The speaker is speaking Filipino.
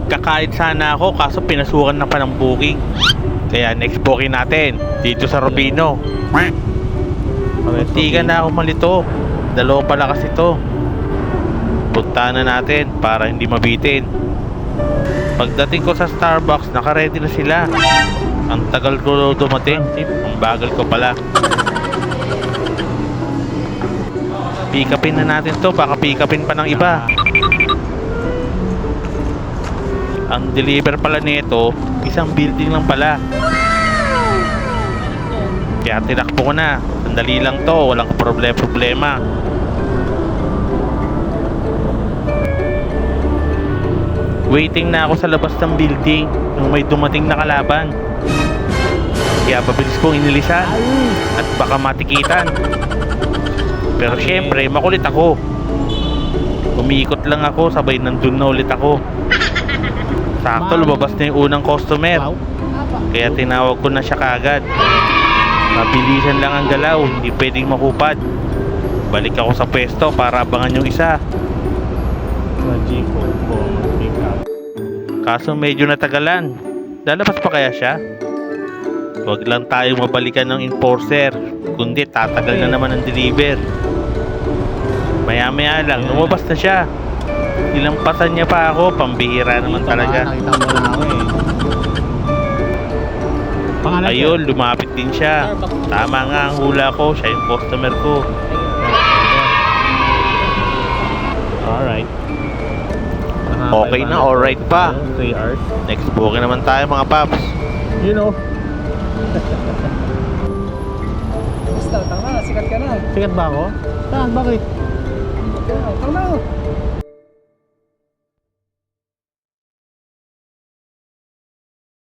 Magkakain sana ako kaso pinasukan na pa ng booking. Kaya next booking natin dito sa Rubino. Hindi ka na ako malito. Dalawa pala kasi to. Puntahan na natin para hindi mabitin. Pagdating ko sa Starbucks, naka-ready na sila. Ang tagal ko dumating. Ang bagal ko pala. Pick upin na natin to. Baka pick upin pa ng iba. Ang deliver pala nito, isang building lang pala. Kaya tinakbo ko na. Sandali lang to, walang problema. Waiting na ako sa labas ng building nung may dumating na kalaban. Kaya pabilis kong inilisan at baka matikitan. Pero syempre, makulit ako. Umiikot lang ako, sabay nandun na ulit ako. Sakto, lumabas na yung unang customer. Kaya tinawag ko na siya kaagad. Mabilisan lang ang galaw, hindi pwedeng makupad. Balik ako sa pwesto para abangan yung isa. Kaso medyo natagalan. Lalabas pa kaya siya? Huwag lang tayong mabalikan ng enforcer, kundi tatagal na naman ang deliver. Maya lang, lumabas na siya. Nilampasan niya pa ako, pambihira naman talaga. Nakita mo na ako eh. Ayun, lumapit din siya. Tama nga ang hula ko, siya yung customer ko. Alright. Okay na, alright pa. 3 hours. Next booking naman tayo mga paps. You know. Basta, tama, sikat ka na. Sikat ba ako? Saan? Bakit? Tama.